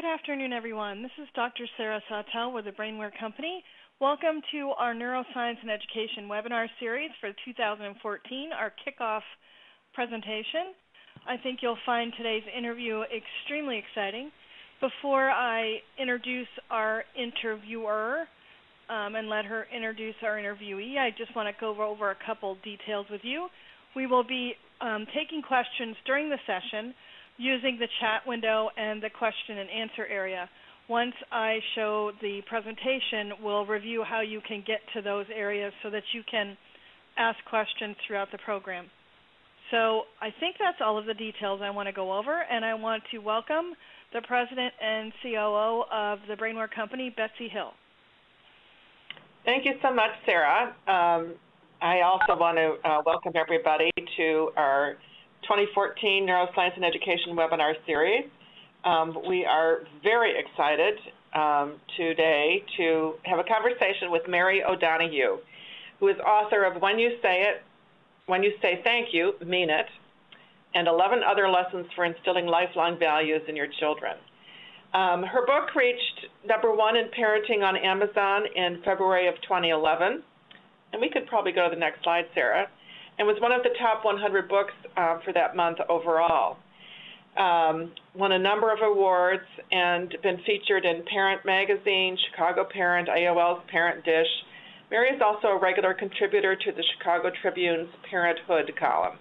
Good afternoon, everyone. This is Dr. Sarah Sawtelle with the Brainware Company. Welcome to our Neuroscience and Education webinar series for 2014, our kickoff presentation. I think you'll find today's interview extremely exciting. Before I introduce our interviewer and let her introduce our interviewee, I just want to go over a couple details with you. We will be taking questions during the session using the chat window and the question and answer area. Once I show the presentation, we'll review how you can get to those areas so that you can ask questions throughout the program. So I think that's all of the details I want to go over, and I want to welcome the President and COO of the Brainware Company, Betsy Hill. Thank you so much, Sarah. I also want to welcome everybody to our 2014 Neuroscience and Education webinar series. We are very excited today to have a conversation with Mary O'Donoghue, who is author of When You Say Thank You, Mean It, and 11 Other Lessons for Instilling Lifelong Values in Your Children. Her book reached #1 in parenting on Amazon in February of 2011. And we could probably go to the next slide, Sarah, and was one of the top 100 books for that month overall. Won a number of awards and been featured in Parent Magazine, Chicago Parent, AOL's Parent Dish. Mary is also a regular contributor to the Chicago Tribune's Parenthood column.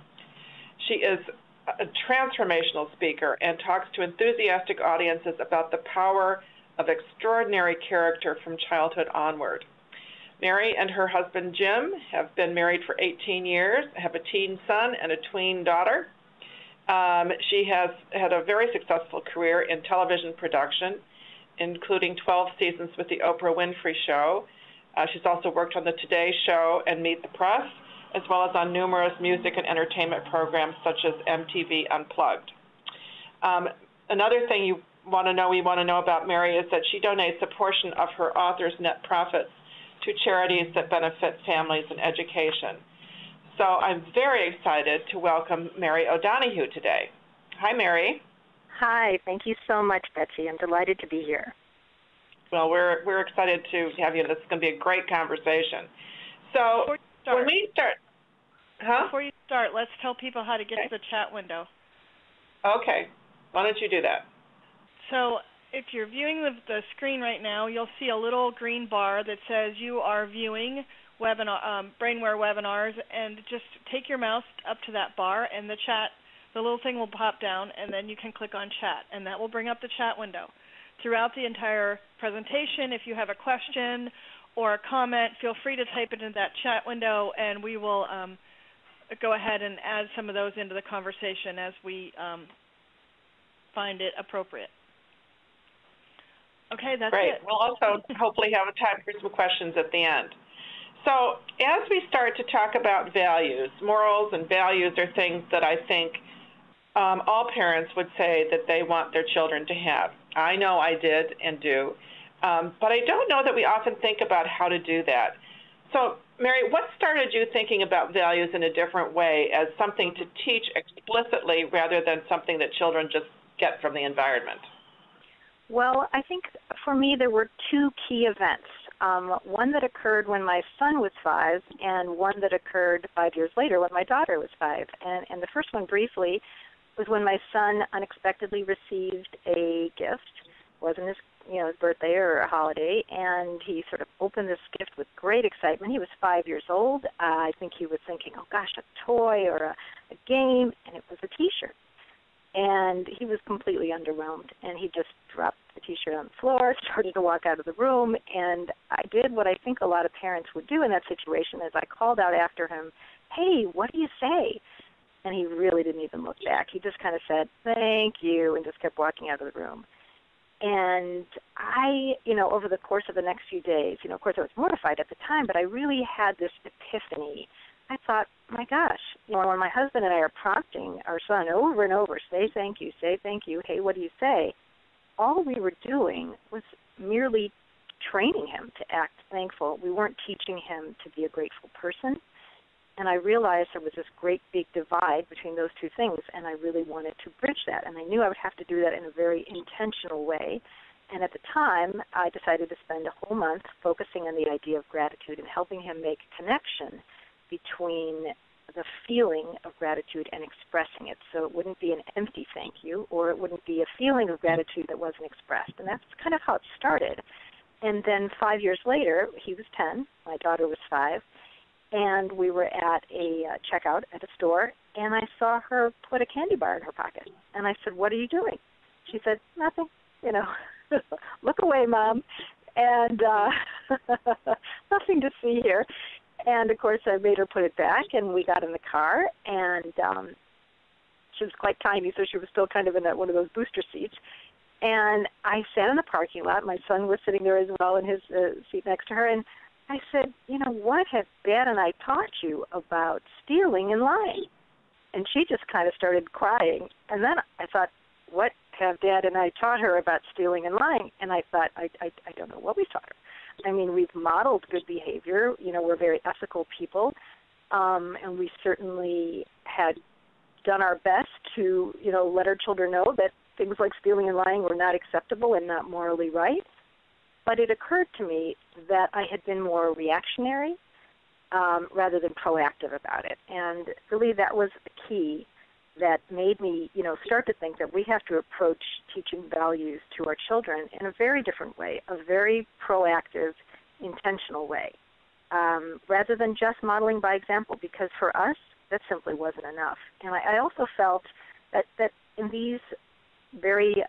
She is a transformational speaker and talks to enthusiastic audiences about the power of extraordinary character from childhood onward. Mary and her husband, Jim, have been married for 18 years, have a teen son and a tween daughter. She has had a very successful career in television production, including 12 seasons with the Oprah Winfrey Show. She's also worked on the Today Show and Meet the Press, as well as on numerous music and entertainment programs such as MTV Unplugged. Another thing we want to know about Mary is that she donates a portion of her author's net profits to charities that benefit families and education. So I'm very excited to welcome Mary O'Donoghue today. Hi, Mary. Hi, thank you so much, Betsy. I'm delighted to be here. Well, we're excited to have you. This is going to be a great conversation. So when we start, Before you start, let's tell people how to get to the chat window. Okay. Why don't you do that? So if you're viewing the screen right now, you'll see a little green bar that says you are viewing Brainware webinars, and just take your mouse up to that bar, and the little thing will pop down, and then you can click on chat, and that will bring up the chat window. Throughout the entire presentation, if you have a question or a comment, feel free to type it in that chat window, and we will go ahead and add some of those into the conversation as we find it appropriate. Okay, that's Great. it. We'll also hopefully have time for some questions at the end. So as we start to talk about values, morals and values are things that I think all parents would say that they want their children to have. I know I did and do, but I don't know that we often think about how to do that. So, Mary, what started you thinking about values in a different way as something to teach explicitly rather than something that children just get from the environment? Well, I think for me there were two key events. One that occurred when my son was 5, and one that occurred 5 years later when my daughter was 5. And the first one, briefly, was when my son unexpectedly received a gift. It wasn't his birthday or a holiday, and he sort of opened this gift with great excitement. He was 5 years old. I think he was thinking, oh gosh, a toy or a game, and it was a T-shirt. And he was completely underwhelmed, and he just dropped the T-shirt on the floor, started to walk out of the room, and I did what I think a lot of parents would do in that situation, is I called out after him, hey, what do you say? And he really didn't even look back. He just kind of said, thank you, and just kept walking out of the room. And I, over the course of the next few days, of course I was mortified at the time, but I really had this epiphany. I thought, my gosh, when my husband and I are prompting our son over and over, say thank you, hey, what do you say? All we were doing was merely training him to act thankful. We weren't teaching him to be a grateful person. And I realized there was this great big divide between those two things, and I really wanted to bridge that. And I knew I would have to do that in a very intentional way. And at the time, I decided to spend a whole month focusing on the idea of gratitude and helping him make a connection between the feeling of gratitude and expressing it. So it wouldn't be an empty thank you, or it wouldn't be a feeling of gratitude that wasn't expressed. And that's kind of how it started. And then 5 years later, he was 10, my daughter was 5, and we were at a checkout at a store, and I saw her put a candy bar in her pocket. And I said, "What are you doing?" She said, "Nothing, look away, Mom." And nothing to see here. And, of course, I made her put it back, and we got in the car, and she was quite tiny, so she was still kind of in one of those booster seats. And I sat in the parking lot. My son was sitting there as well in his seat next to her, and I said, "What have Dad and I taught you about stealing and lying?" And she just kind of started crying. And then I thought, what have Dad and I taught her about stealing and lying? And I thought, I don't know what we taught her. I mean, we've modeled good behavior. We're very ethical people, and we certainly had done our best to, let our children know that things like stealing and lying were not acceptable and not morally right. But it occurred to me that I had been more reactionary rather than proactive about it. And really that was the key that made me, start to think that we have to approach teaching values to our children in a very different way, a very proactive, intentional way, rather than just modeling by example, because for us, that simply wasn't enough. And I also felt that in these very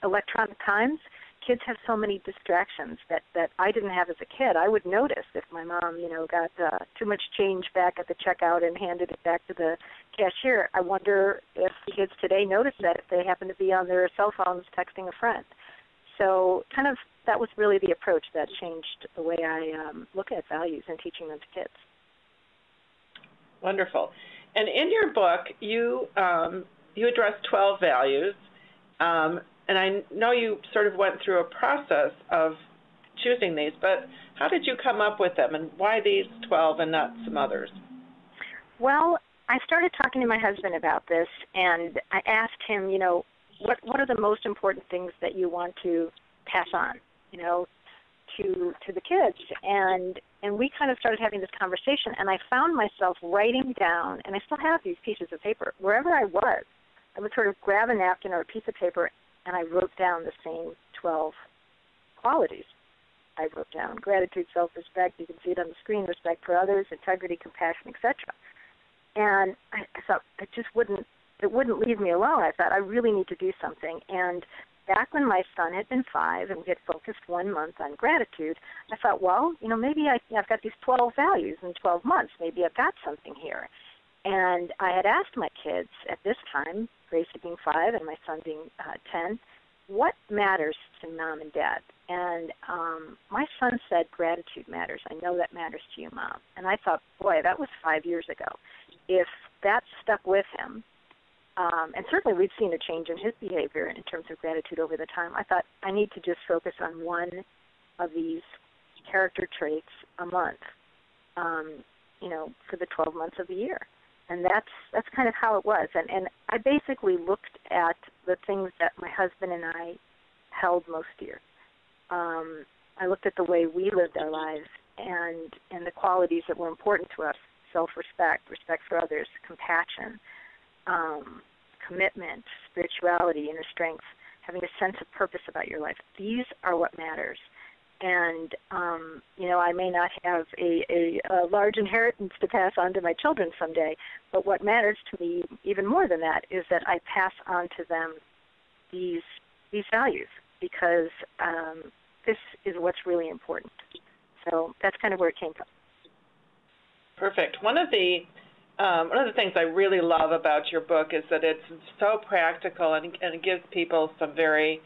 electronic times, kids have so many distractions that I didn't have as a kid. I would notice if my mom, got too much change back at the checkout and handed it back to the cashier. I wonder if kids today notice that if they happen to be on their cell phones texting a friend. So kind of that was really the approach that changed the way I look at values and teaching them to kids. Wonderful. And in your book, you address 12 values. And I know you sort of went through a process of choosing these, but how did you come up with them, and why these 12 and not some others? Well, I started talking to my husband about this, and I asked him, what are the most important things that you want to pass on, to the kids? And we kind of started having this conversation, and I found myself writing down, and I still have these pieces of paper. Wherever I was, I would sort of grab a napkin or a piece of paper, and I wrote down the same 12 qualities. I wrote down gratitude, self-respect, you can see it on the screen, respect for others, integrity, compassion, etc. And I thought it wouldn't leave me alone. I thought I really need to do something. And back when my son had been 5 and we had focused 1 month on gratitude, I thought, well, maybe I've got these 12 values in 12 months. Maybe I've got something here. And I had asked my kids at this time, Gracie being 5 and my son being 10, what matters to Mom and Dad? And my son said, gratitude matters. I know that matters to you, Mom. And I thought, boy, that was 5 years ago. If that stuck with him, and certainly we've seen a change in his behavior in terms of gratitude over the time, I thought I need to just focus on one of these character traits a month, for the 12 months of the year. And that's kind of how it was. And I basically looked at the things that my husband and I held most dear. I looked at the way we lived our lives and the qualities that were important to us: self-respect, respect for others, compassion, commitment, spirituality, inner strength, having a sense of purpose about your life. These are what matters. And, I may not have a large inheritance to pass on to my children someday, but what matters to me even more than that is that I pass on to them these values, because this is what's really important. So that's kind of where it came from. Perfect. One of the things I really love about your book is that it's so practical and it gives people some very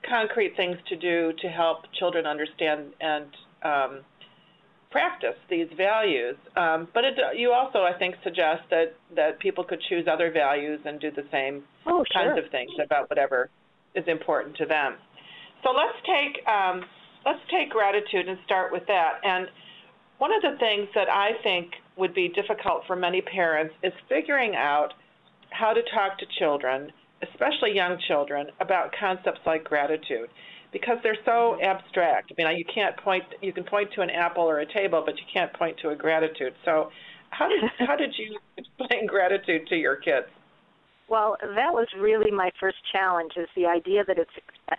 concrete things to do to help children understand and practice these values. But you also, I think, suggest that people could choose other values and do the same kinds of things about whatever is important to them. So let's take gratitude and start with that. And one of the things that I think would be difficult for many parents is figuring out how to talk to children, especially young children, about concepts like gratitude, because they're so abstract. I mean, you can point to an apple or a table, but you can't point to a gratitude. So how did you explain gratitude to your kids? Well, that was really my first challenge, is the idea that it's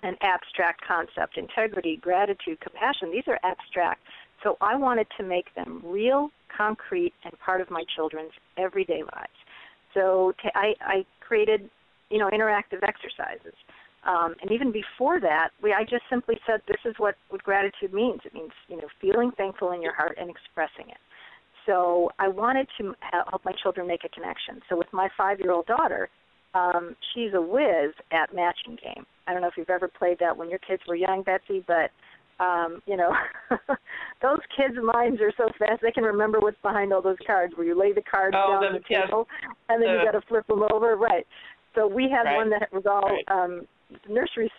an abstract concept. Integrity, gratitude, compassion, these are abstract. So I wanted to make them real, concrete, and part of my children's everyday lives. So I created, interactive exercises. And even before that, I just simply said, this is what gratitude means. It means, feeling thankful in your heart and expressing it. So I wanted to help my children make a connection. So with my 5-year-old daughter, she's a whiz at matching game. I don't know if you've ever played that when your kids were young, Betsy, but, those kids' minds are so fast, they can remember what's behind all those cards, where you lay the cards down on the table, and then you got to flip them over. Right. So we had one that was all nursery,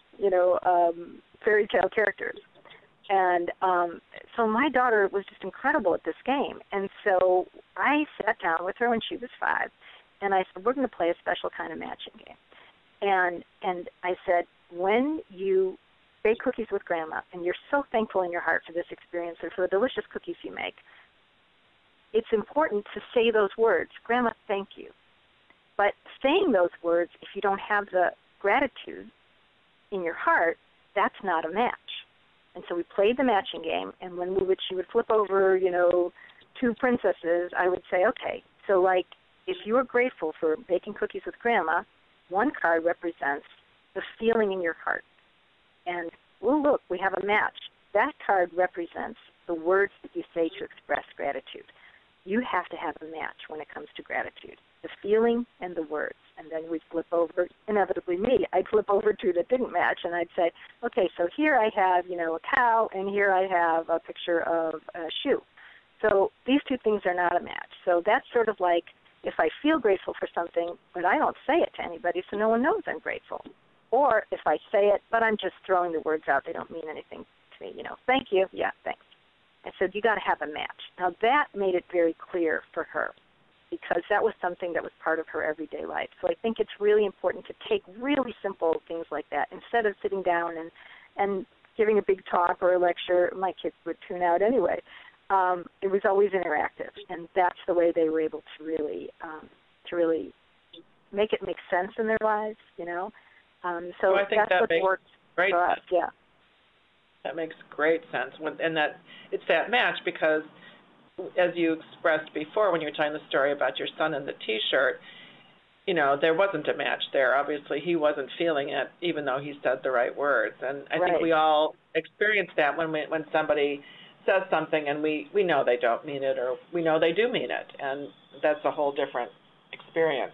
fairy tale characters. And so my daughter was just incredible at this game. And so I sat down with her when she was 5, and I said, we're going to play a special kind of matching game. And I said, when you bake cookies with Grandma, and you're so thankful in your heart for this experience and for the delicious cookies you make, it's important to say those words, Grandma, thank you. But saying those words, if you don't have the gratitude in your heart, that's not a match. And so we played the matching game, and when she would flip over, 2 princesses, I would say, okay, so like if you are grateful for baking cookies with Grandma, one card represents the feeling in your heart. And, look, we have a match. That card represents the words that you say to express gratitude. You have to have a match when it comes to gratitude, the feeling and the words. And then we'd flip over, inevitably I'd flip over 2 that didn't match, and I'd say, okay, so here I have, a cow, and here I have a picture of a shoe. So these 2 things are not a match. So that's sort of like if I feel grateful for something, but I don't say it to anybody, so no one knows I'm grateful. Or if I say it, but I'm just throwing the words out, they don't mean anything to me, thank you, yeah, thanks. I said, you got to have a match. Now that made it very clear for her, because that was something that was part of her everyday life. So I think it's really important to take really simple things like that instead of sitting down and giving a big talk or a lecture. My kids would tune out anyway. It was always interactive, and that's the way they were able to really make it make sense in their lives, So I think that's what works great for us. sense. Yeah. That makes great sense, and that it's that match because, as you expressed before when you were telling the story about your son and the T-shirt, there wasn't a match there. Obviously, he wasn't feeling it, even though he said the right words. And I think we all experience that when somebody says something and we know they don't mean it, or we know they do mean it, and that's a whole different experience.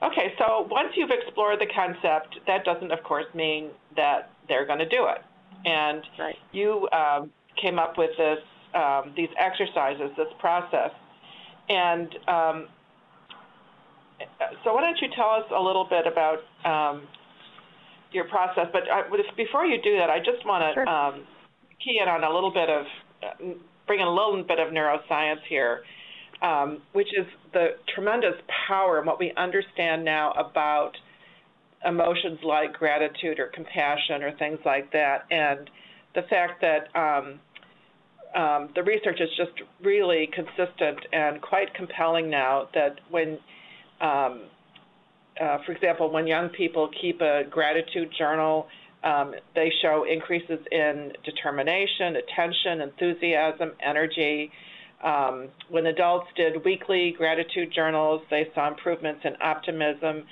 Okay, so once you've explored the concept, that doesn't, of course, mean that they're going to do it. And you came up with these exercises, this process. And so why don't you tell us a little bit about your process? But before you do that, I just want to key in on a little bit of, bring in a little bit of neuroscience here, which is the tremendous power and what we understand now about emotions like gratitude or compassion or things like that, and the fact that the research is just really consistent and quite compelling now that when, for example, when young people keep a gratitude journal, they show increases in determination, attention, enthusiasm, energy. When adults did weekly gratitude journals, they saw improvements in optimism,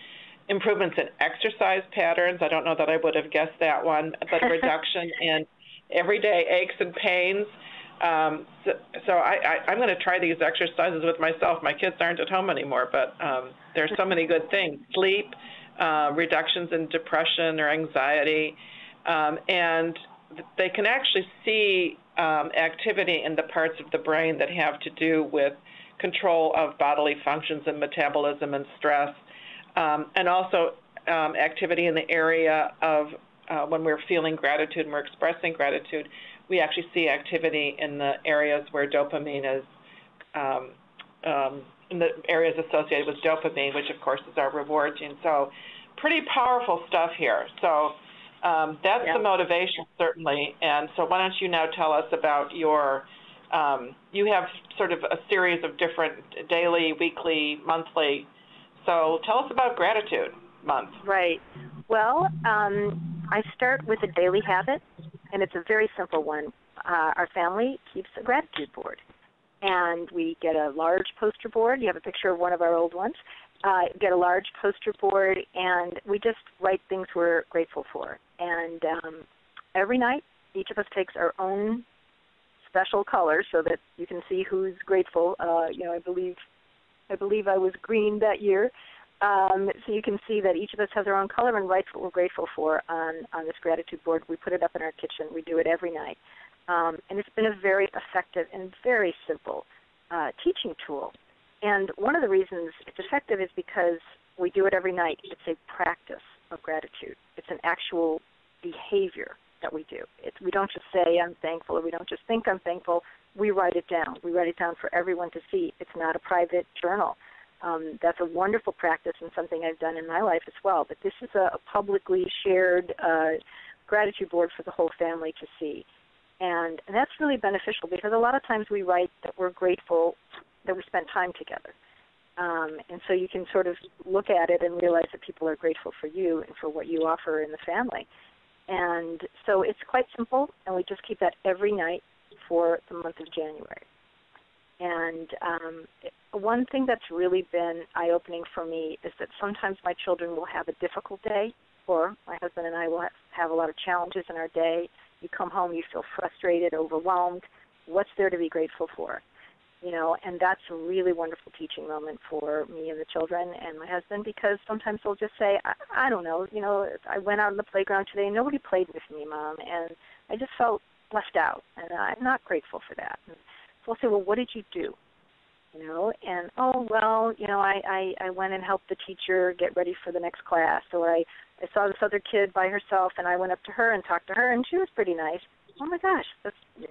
improvements in exercise patterns. I don't know that I would have guessed that one, but a reduction in everyday aches and pains. So I'm going to try these exercises with myself. My kids aren't at home anymore, but there's so many good things. Sleep, reductions in depression or anxiety, and they can actually see activity in the parts of the brain that have to do with control of bodily functions and metabolism and stress, and also activity in the area of when we're feeling gratitude and we're expressing gratitude, we actually see activity in the areas where dopamine is in the areas associated with dopamine, which of course is our reward gene. So pretty powerful stuff here. So that's the motivation, certainly. And so why don't you now tell us about your, you have sort of a series of different daily, weekly, monthly. So tell us about Gratitude Month. Right. Well, I start with a daily habit, and it's a very simple one. Our family keeps a gratitude board, and we get a large poster board. You have a picture of one of our old ones. Get a large poster board, and we just write things we're grateful for. And every night, each of us takes our own special color so that you can see who's grateful. I believe I was green that year. So you can see that each of us has our own color and writes what we're grateful for on this gratitude board. We put it up in our kitchen. We do it every night. And it's been a very effective and very simple teaching tool. And one of the reasons it's effective is because we do it every night. It's a practice of gratitude. It's an actual behavior that we do. We don't just say, I'm thankful, or we don't just think I'm thankful. We write it down. We write it down for everyone to see. It's not a private journal. That's a wonderful practice and something I've done in my life as well. But this is a publicly shared gratitude board for the whole family to see. And that's really beneficial because a lot of times we write that we're grateful that we spent time together. And so you can sort of look at it and realize that people are grateful for you and for what you offer in the family. And so it's quite simple, and we just keep that every night for the month of January. And one thing that's really been eye-opening for me is that sometimes my children will have a difficult day, or my husband and I will have a lot of challenges in our day. You come home, you feel frustrated, overwhelmed. What's there to be grateful for? And that's a really wonderful teaching moment for me and the children and my husband, because sometimes they'll just say, I don't know, I went out on the playground today and nobody played with me, Mom, and I just felt left out, and I'm not grateful for that. And so I'll say, well, what did you do? And, I went and helped the teacher get ready for the next class, or I saw this other kid by herself, and I went up to her and talked to her, and she was pretty nice. Oh my gosh,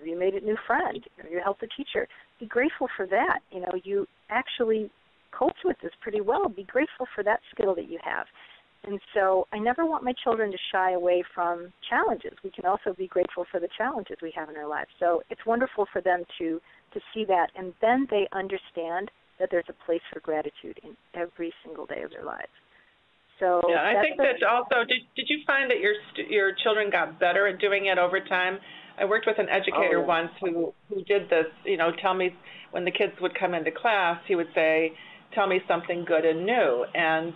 you made a new friend. You helped the teacher. Be grateful for that. You actually coped with this pretty well. Be grateful for that skill that you have. And so I never want my children to shy away from challenges. We can also be grateful for the challenges we have in our lives. So it's wonderful for them to see that, and then they understand that there's a place for gratitude in every single day of their lives. So yeah, I think that also, did you find that your children got better at doing it over time? I worked with an educator once who did this, tell me, when the kids would come into class, he would say, tell me something good and new. And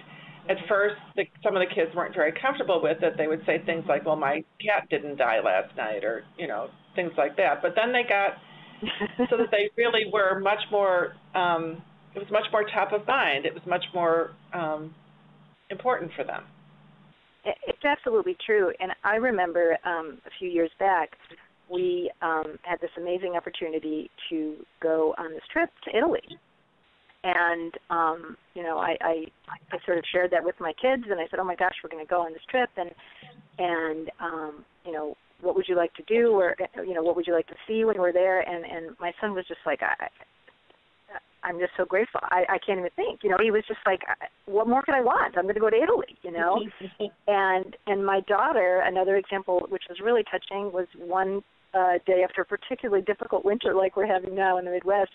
at first, some of the kids weren't very comfortable with it. They would say things like, well, my cat didn't die last night, or, things like that. But then they got so that they really were much more, it was much more top of mind. It was much more important for them. It's absolutely true. And I remember a few years back, we had this amazing opportunity to go on this trip to Italy. And, I sort of shared that with my kids, and I said, oh my gosh, we're going to go on this trip, and what would you like to do, or, what would you like to see when we're there? And my son was just like, I'm just so grateful. I can't even think. He was just like, what more could I want? I'm going to go to Italy, And my daughter, another example, which was really touching, was one day after a particularly difficult winter like we're having now in the Midwest,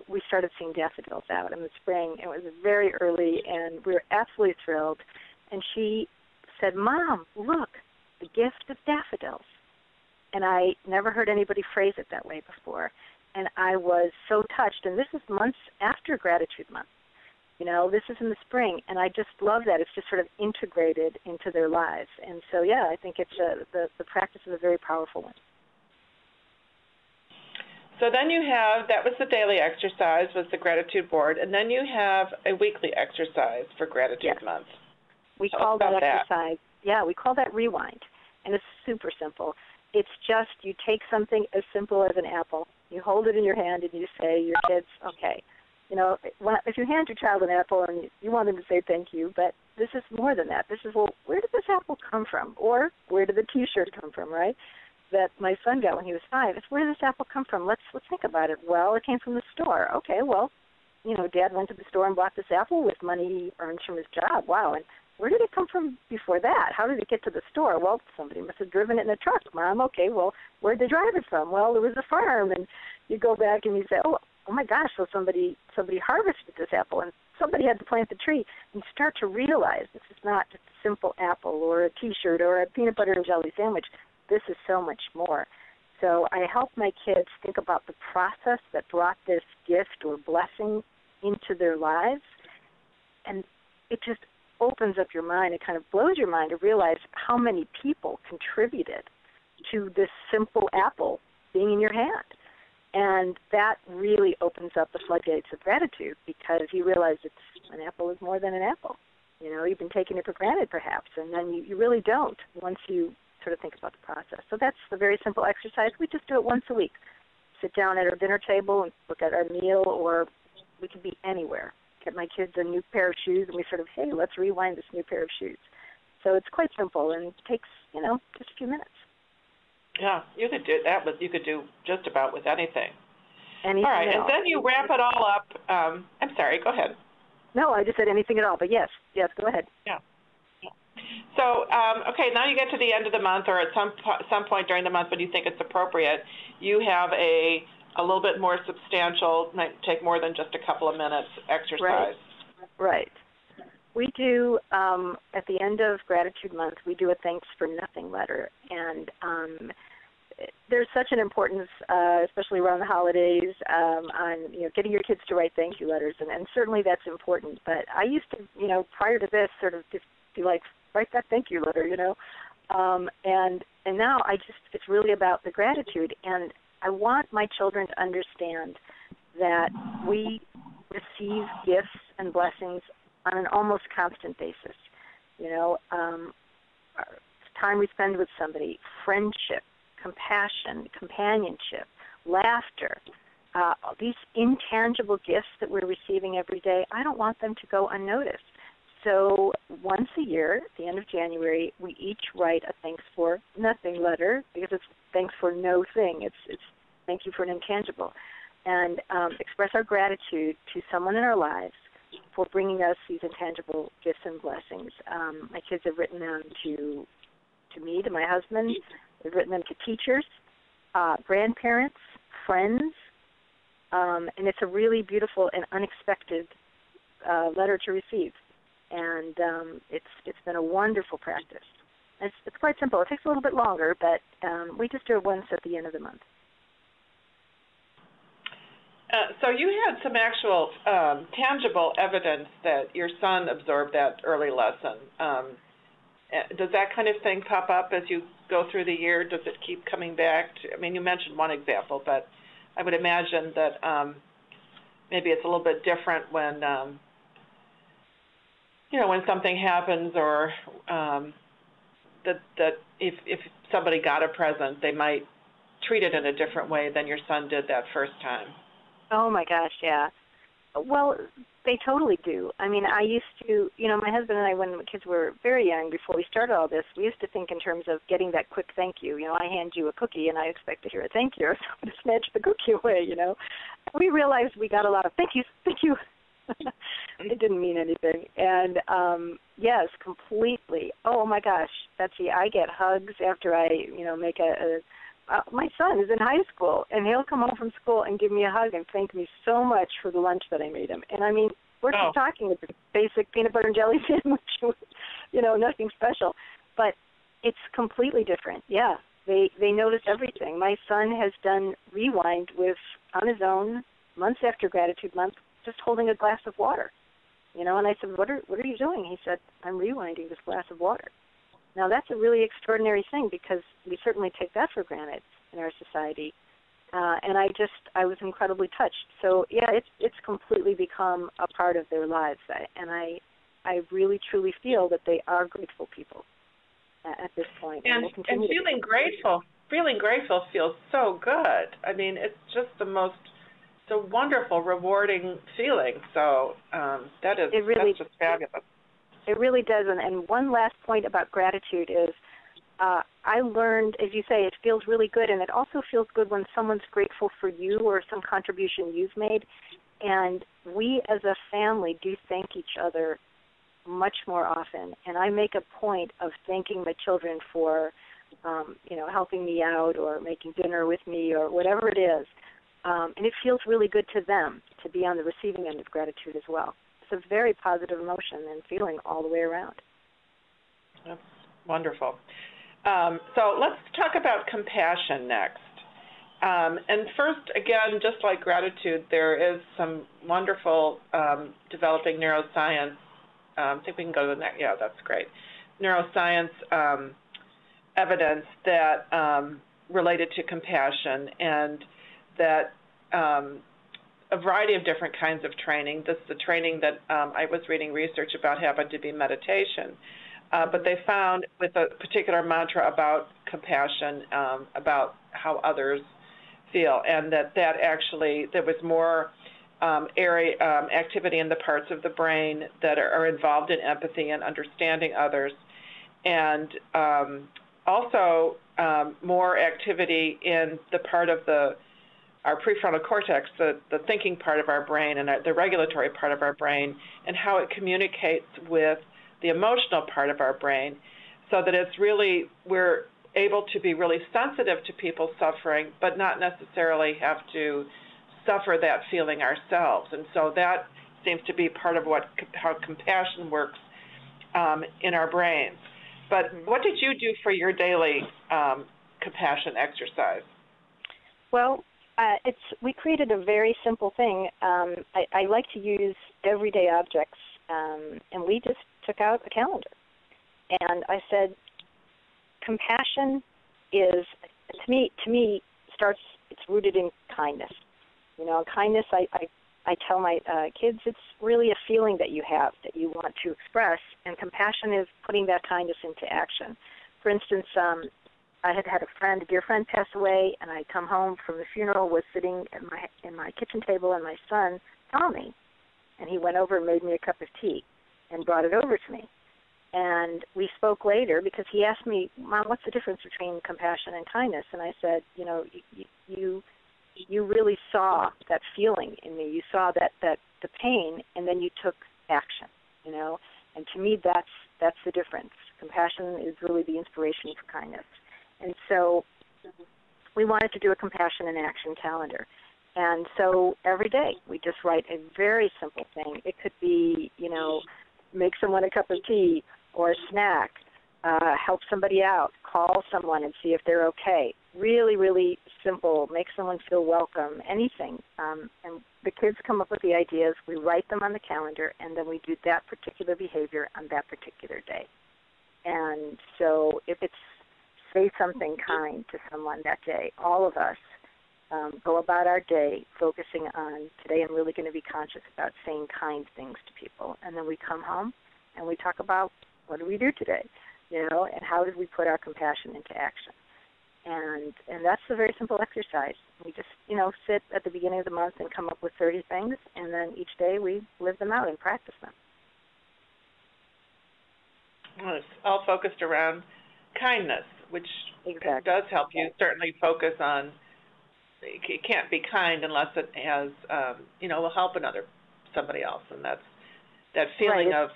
we started seeing daffodils out in the spring. It was very early, and we were absolutely thrilled. And she said, Mom, look, the gift of daffodils. And I never heard anybody phrase it that way before. And I was so touched. And this is months after Gratitude Month. This is in the spring, and I just love that. It's just sort of integrated into their lives. And so, yeah, I think it's the practice is a very powerful one. So then you have, that was the daily exercise, was the gratitude board, and then you have a weekly exercise for Gratitude Month. We call that exercise, we call that Rewind, and it's super simple. It's just you take something as simple as an apple, you hold it in your hand, and you say to your kids, okay, if you hand your child an apple and you want them to say thank you, but this is more than that. This is, well, where did this apple come from? Or where did the T-shirt come from, right? That my son got when he was 5. It's, where did this apple come from? Let's think about it. Well, it came from the store. Okay, well, Dad went to the store and bought this apple with money he earns from his job. Wow, and where did it come from before that? How did it get to the store? Well, somebody must have driven it in a truck, Mom. Okay, well, where did they drive it from? Well, it was a farm, and you go back and you say, oh my gosh, so somebody harvested this apple, and somebody had to plant the tree. And you start to realize this is not just a simple apple or a T-shirt or a peanut butter and jelly sandwich. This is so much more. So I help my kids think about the process that brought this gift or blessing into their lives, and it just opens up your mind. It kind of blows your mind to realize how many people contributed to this simple apple being in your hand. And that really opens up the floodgates of gratitude, because you realize an apple is more than an apple. You've been taking it for granted perhaps, and then you really don't once you sort of think about the process. So that's a very simple exercise. We just do it once a week. Sit down at our dinner table and look at our meal, or we could be anywhere. Get my kids a new pair of shoes, and we sort of, hey, let's rewind this new pair of shoes. So it's quite simple, and it takes, just a few minutes. Yeah, you could do that, but you could do just about with anything. Anything all right, at and all. Then you wrap it all up. I'm sorry, go ahead. No, I just said anything at all, but yes, go ahead. Yeah. So, okay, now you get to the end of the month, or at some point during the month when you think it's appropriate, you have a little bit more substantial, might take more than just a couple of minutes exercise. Right. We do, at the end of Gratitude Month, we do a Thanks for Nothing letter. And there's such an importance, especially around the holidays, on getting your kids to write thank you letters. And certainly that's important. But I used to, prior to this, sort of just be like, write that thank you letter, and now it's really about the gratitude. And I want my children to understand that we receive gifts and blessings on an almost constant basis. Time we spend with somebody, friendship, compassion, companionship, laughter, these intangible gifts that we're receiving every day, I don't want them to go unnoticed. So once a year, at the end of January, we each write a thanks for nothing letter, because it's thanks for no thing. It's thank you for an intangible. And express our gratitude to someone in our lives for bringing us these intangible gifts and blessings. My kids have written them to me, to my husband. They've written them to teachers, grandparents, friends, and it's a really beautiful and unexpected letter to receive. And it's been a wonderful practice. It's quite simple. It takes a little bit longer, but we just do it once at the end of the month. So you had some actual tangible evidence that your son absorbed that early lesson. Does that kind of thing pop up as you go through the year? Does it keep coming back? You mentioned one example, but I would imagine that maybe it's a little bit different when when something happens, or that if somebody got a present, they might treat it in a different way than your son did that first time. Oh my gosh, yeah. Well, they totally do. I used to, my husband and I, when the kids were very young, before we started all this, we used to think in terms of getting that quick thank you. I hand you a cookie and I expect to hear a thank you, or someone to snatch the cookie away, We realized we got a lot of thank you. It didn't mean anything. And yes, completely. Oh my gosh, Betsy, I get hugs after I, make my son is in high school, and he'll come home from school and give me a hug and thank me so much for the lunch that I made him. And we're just talking about a basic peanut butter and jelly sandwich, nothing special. But it's completely different. Yeah, they notice everything. My son has done rewind on his own, months after Gratitude Month, just holding a glass of water. And I said, what are you doing? He said, I'm rewinding this glass of water. Now, that's a really extraordinary thing, because we certainly take that for granted in our society. And I was incredibly touched. So, yeah, it's completely become a part of their lives. And I really, truly feel that they are grateful people at this point. And feeling grateful feels so good. It's just it's a wonderful, rewarding feeling. So that's just fabulous. It really does. And one last point about gratitude is I learned, as you say, it feels really good, and it also feels good when someone's grateful for you or some contribution you've made. And we as a family do thank each other much more often. And I make a point of thanking my children for, helping me out or making dinner with me or whatever it is. And it feels really good to them to be on the receiving end of gratitude as well. It's a very positive emotion and feeling all the way around. That's wonderful. So let's talk about compassion next. And first, again, just like gratitude, there is some wonderful developing neuroscience. I think we can go to the next. Yeah, that's great. Neuroscience evidence that related to compassion, and that a variety of different kinds of training. The training that I was reading research about happened to be meditation. But they found with a particular mantra about compassion, about how others feel, and that actually there was more activity in the parts of the brain that are involved in empathy and understanding others, and also more activity in the part of our prefrontal cortex, the thinking part of our brain and the regulatory part of our brain, and how it communicates with the emotional part of our brain, so that it's really, we're able to be really sensitive to people suffering, but not necessarily have to suffer that feeling ourselves. And so that seems to be part of how compassion works in our brains. But what did you do for your daily compassion exercise? Well, we created a very simple thing. I like to use everyday objects, and we just took out a calendar. And I said, compassion is, to me, it's rooted in kindness. Kindness, I tell my kids, it's really a feeling that you have that you want to express, and compassion is putting that kindness into action. For instance, I had a dear friend pass away, and I come home from the funeral, was sitting at my kitchen table, and my son saw me, and he went over and made me a cup of tea and brought it over to me. And we spoke later because he asked me, Mom, what's the difference between compassion and kindness? And I said, you really saw that feeling in me. You saw that the pain, and then you took action, And to me, that's the difference. Compassion is really the inspiration for kindness. And so we wanted to do a compassion in action calendar. And so every day we just write a very simple thing. It could be, make someone a cup of tea or a snack, help somebody out, call someone and see if they're okay. Really, really simple, make someone feel welcome, anything. And the kids come up with the ideas, we write them on the calendar, and then we do that particular behavior on that particular day. And so if it's say something kind to someone that day, all of us go about our day focusing on, today I'm really going to be conscious about saying kind things to people. And then we come home and we talk about, what do we do today? And how did we put our compassion into action? And that's a very simple exercise. We just, sit at the beginning of the month and come up with 30 things, and then each day we live them out and practice them. Well, it's all focused around kindness, which exactly. does help you certainly focus on, it can't be kind unless it has, will help somebody else, and that's that feeling right.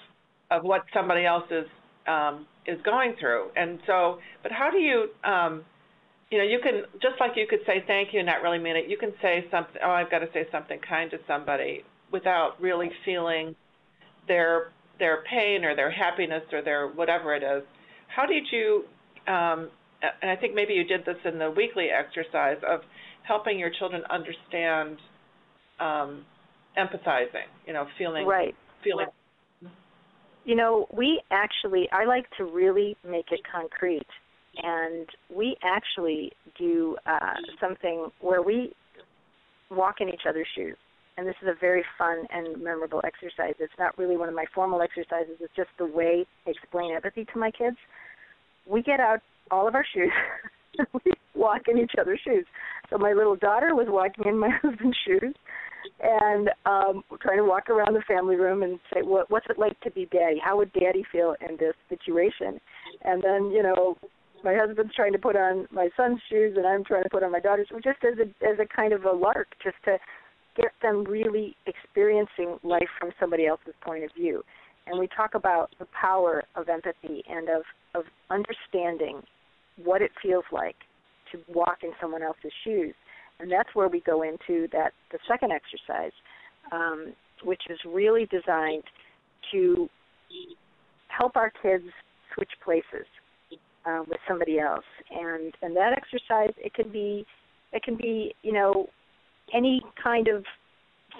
of what somebody else is going through. And so, but how do you, you can, just like you could say thank you and not really mean it, you can say something, I've got to say something kind to somebody without really feeling their pain or their happiness or their whatever it is. How did you, and I think maybe you did this in the weekly exercise of helping your children understand empathizing, feeling. Right. Feeling. I like to really make it concrete. And we actually do something where we walk in each other's shoes. And this is a very fun and memorable exercise. It's not really one of my formal exercises. It's just the way I explain empathy to my kids. We get out all of our shoes. We walk in each other's shoes. So my little daughter was walking in my husband's shoes and trying to walk around the family room and say, what's it like to be Daddy? How would Daddy feel in this situation? And then, my husband's trying to put on my son's shoes and I'm trying to put on my daughter's shoes, just as a kind of a lark, just to get them really experiencing life from somebody else's point of view. And we talk about the power of empathy and of understanding what it feels like to walk in someone else's shoes. And that's where we go into the second exercise, which is really designed to help our kids switch places with somebody else. And that exercise, it can be any kind of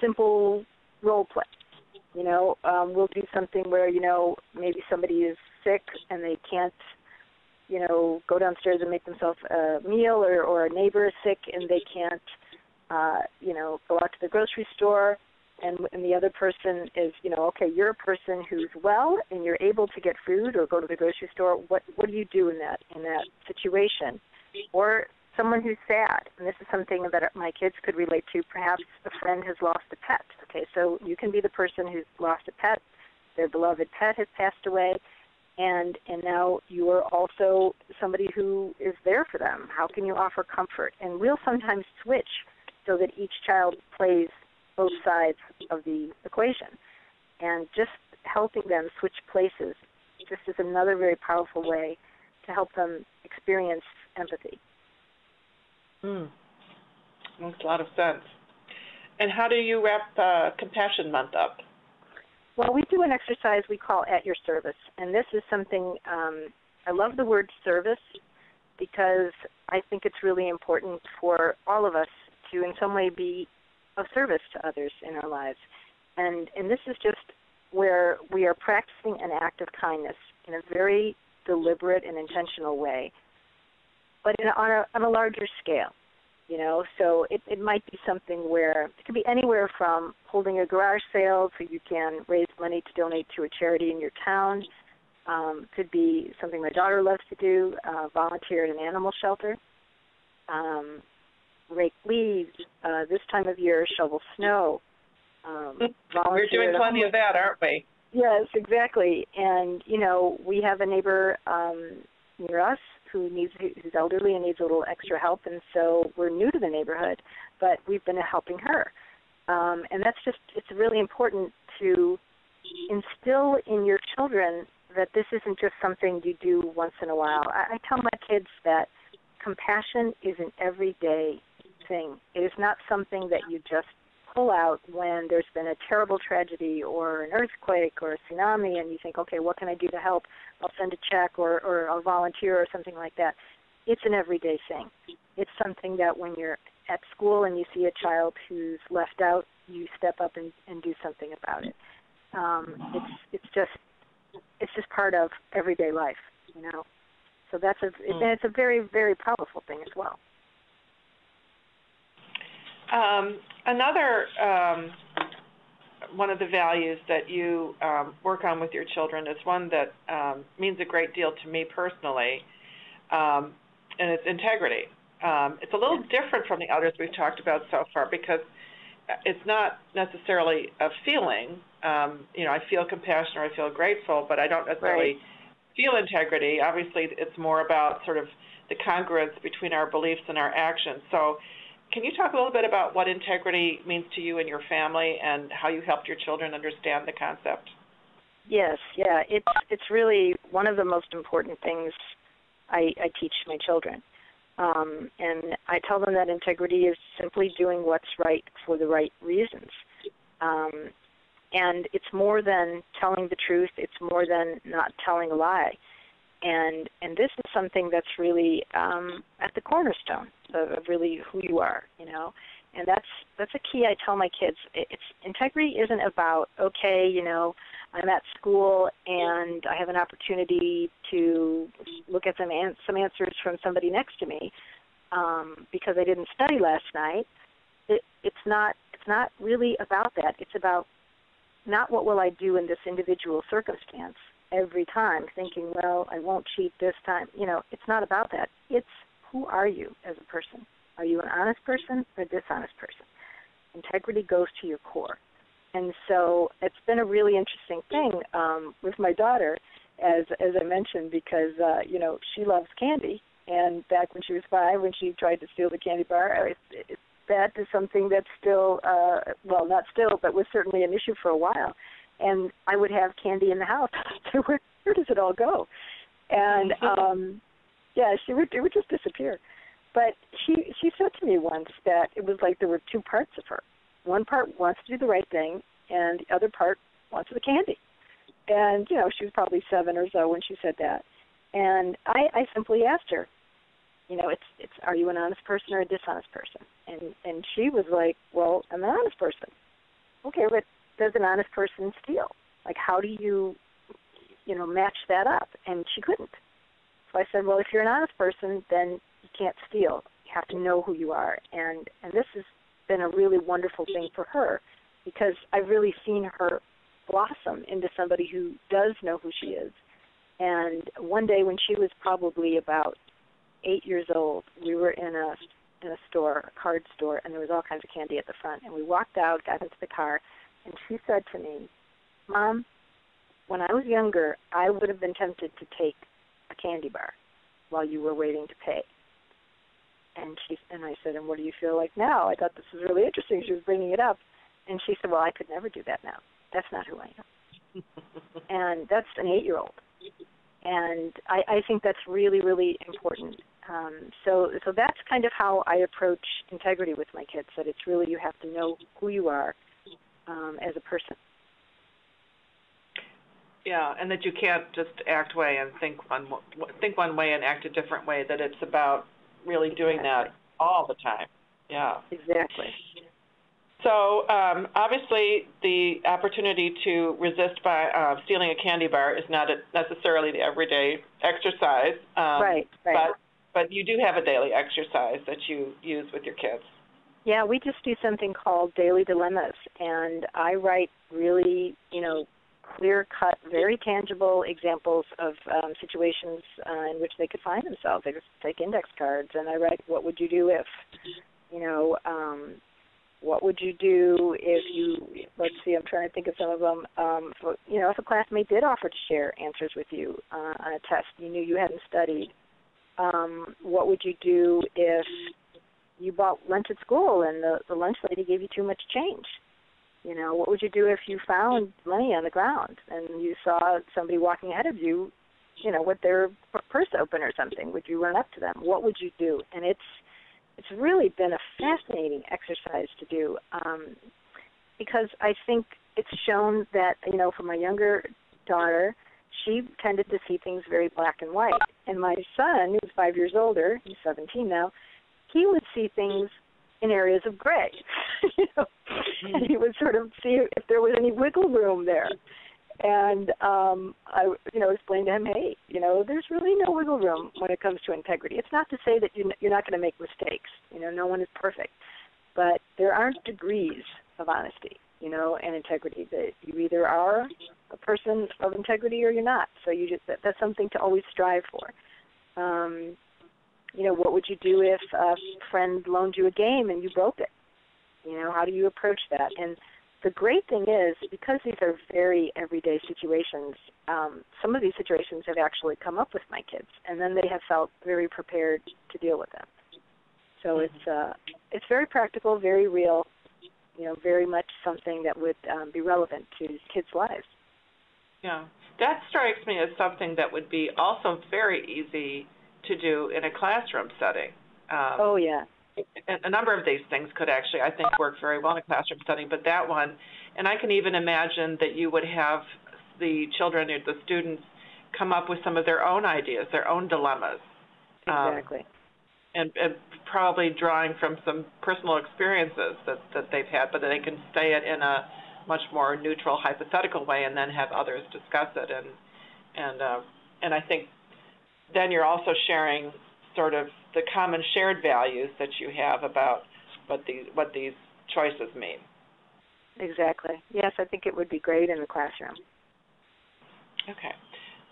simple role play. We'll do something where, maybe somebody is sick and they can't, go downstairs and make themselves a meal, or a neighbor is sick and they can't, go out to the grocery store, and the other person is, okay, you're a person who's well and you're able to get food or go to the grocery store. What do you do in that situation? Or someone who's sad, and this is something that my kids could relate to. Perhaps a friend has lost a pet. Okay, so you can be the person who's lost a pet. Their beloved pet has passed away, and now you are also somebody who is there for them. How can you offer comfort? And we'll sometimes switch so that each child plays both sides of the equation. And just helping them switch places just is another very powerful way to help them experience empathy. Makes a lot of sense. And how do you wrap Compassion Month up? Well, we do an exercise we call At Your Service, and this is something, I love the word service because I think it's really important for all of us to in some way be of service to others in our lives. And this is just where we are practicing an act of kindness in a very deliberate and intentional way, but on a larger scale. So it might be something where it could be anywhere from holding a garage sale so you can raise money to donate to a charity in your town. Could be something my daughter loves to do, volunteer at an animal shelter, rake leaves, this time of year, shovel snow. We're doing plenty of that, aren't we? Yes, exactly. And, we have a neighbor near us who's elderly and needs a little extra help, and so we're new to the neighborhood, but we've been helping her. And it's really important to instill in your children that this isn't just something you do once in a while. I tell my kids that compassion is an everyday thing. It is not something that you just pull out when there's been a terrible tragedy or an earthquake or a tsunami and you think, okay, what can I do to help? I'll send a check or I'll volunteer or something like that. It's an everyday thing. It's something that when you're at school and you see a child who's left out, you step up and do something about it. It's just part of everyday life, So it's a very, very powerful thing as well. Another one of the values that you work on with your children is one that means a great deal to me personally, and it's integrity. It's a little different from the others we've talked about so far because it's not necessarily a feeling. I feel compassion or I feel grateful, but I don't necessarily feel integrity. Obviously, it's more about sort of the congruence between our beliefs and our actions. So can you talk a little bit about what integrity means to you and your family and how you helped your children understand the concept? Yes, yeah. It's really one of the most important things I teach my children. And I tell them that integrity is simply doing what's right for the right reasons. And it's more than telling the truth. It's more than not telling a lie. And this is something that's really at the cornerstone of really who you are, And that's a key I tell my kids. Integrity isn't about, okay, I'm at school and I have an opportunity to look at some answers from somebody next to me because I didn't study last night. It's not really about that. It's about not what will I do in this individual circumstance every time, thinking, well, I won't cheat this time. It's not about that. It's who are you as a person? Are you an honest person or a dishonest person? Integrity goes to your core. And so it's been a really interesting thing with my daughter, as I mentioned, because, she loves candy. And back when she was 5, when she tried to steal the candy bar, that to something that's still, well, not still, but was certainly an issue for a while. And I would have candy in the house. So where does it all go? And yeah, it would just disappear. But she said to me once that it was like there were two parts of her. One part wants to do the right thing, and the other part wants the candy. And, you know, she was probably 7 or so when she said that. And I simply asked her, you know, it's are you an honest person or a dishonest person? And she was like, well, I'm an honest person. Okay, but does an honest person steal? Like, how do you, you know, match that up? And she couldn't. So I said, well, if you're an honest person, then you can't steal. You have to know who you are. And this has been a really wonderful thing for her, because I've really seen her blossom into somebody who does know who she is. And one day when she was probably about 8 years old, we were in a store, a card store, and there was all kinds of candy at the front. And we walked out, got into the car, and she said to me, Mom, when I was younger, I would have been tempted to take a candy bar while you were waiting to pay. And I said, and what do you feel like now? I thought this was really interesting. She was bringing it up. And she said, well, I could never do that now. That's not who I am. And that's an 8-year-old. And I think that's really, really important. So that's kind of how I approach integrity with my kids, that it's really you have to know who you are as a person. Yeah, and that you can't just act way and think one way and act a different way, that it's about really doing that all the time. Yeah. Exactly. So obviously the opportunity to resist by stealing a candy bar is not necessarily the everyday exercise. Right. But you do have a daily exercise that you use with your kids. Yeah, we just do something called daily dilemmas, and I write really, you know, clear-cut, very tangible examples of situations in which they could find themselves. I just take index cards, and I write, what would you do if, you know, what would you do if you, let's see, I'm trying to think of some of them, you know, if a classmate did offer to share answers with you on a test you knew you hadn't studied. What would you do if you bought lunch at school and the lunch lady gave you too much change? You know, what would you do if you found money on the ground and you saw somebody walking ahead of you, you know, with their purse open or something? Would you run up to them? What would you do? And it's really been a fascinating exercise to do, because I think it's shown that, you know, for my younger daughter, she tended to see things very black and white. And my son, who's 5 years older, he's 17 now, he would see things in areas of gray, you know, and he would sort of see if there was any wiggle room there. And I, you know, explained to him, hey, you know, there's really no wiggle room when it comes to integrity. It's not to say that you're not going to make mistakes. You know, no one is perfect. But there aren't degrees of honesty, you know, and integrity. That you either are a person of integrity or you're not. So you just that's something to always strive for. You know, what would you do if a friend loaned you a game and you broke it? You know, how do you approach that? And the great thing is, because these are very everyday situations, some of these situations have actually come up with my kids, and then they have felt very prepared to deal with them. So it's very practical, very real, you know, very much something that would be relevant to kids' lives. Yeah, that strikes me as something that would be also very easy to do in a classroom setting. Oh, yeah. A number of these things could actually, I think, work very well in a classroom setting, but that one, and I can even imagine that you would have the children or the students come up with some of their own ideas, their own dilemmas. Exactly. And probably drawing from some personal experiences that they've had, but they can say it in a much more neutral, hypothetical way and then have others discuss it. And I think then you're also sharing sort of the common shared values that you have about what these choices mean. Exactly. Yes, I think it would be great in the classroom. Okay.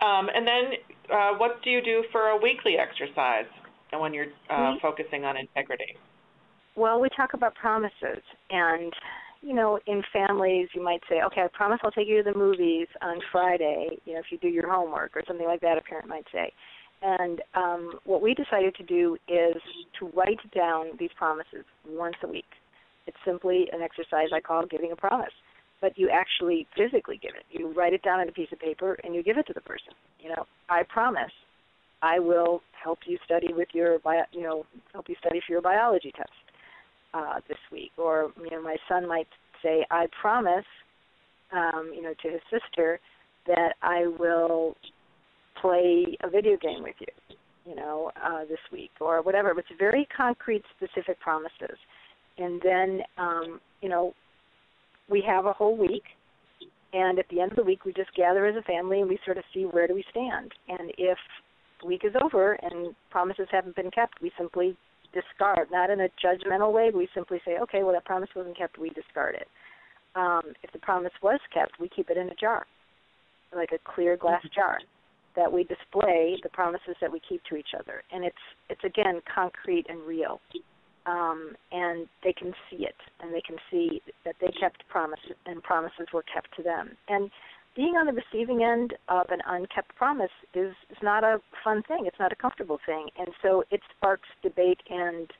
And then what do you do for a weekly exercise when you're focusing on integrity? Well, we talk about promises. And, you know, in families, you might say, okay, I promise I'll take you to the movies on Friday, you know, if you do your homework or something like that, a parent might say. And what we decided to do is to write down these promises once a week. It's simply an exercise I call giving a promise. But you actually physically give it. You write it down on a piece of paper and you give it to the person. I promise I will help you study with your help you study for your biology test this week. Or my son might say, I promise, to his sister that I will play a video game with you, this week or whatever. It's very concrete, specific promises. And then, we have a whole week, and at the end of the week we just gather as a family and we sort of see where do we stand. And if the week is over and promises haven't been kept, we simply discard, not in a judgmental way, but we simply say, okay, well, that promise wasn't kept, we discard it. If the promise was kept, we keep it in a jar, like a clear glass jar, that we display the promises that we keep to each other. And it's again, concrete and real. And they can see it, and they can see that they kept promises, and promises were kept to them. And being on the receiving end of an unkept promise is not a fun thing. It's not a comfortable thing. And so it sparks debate and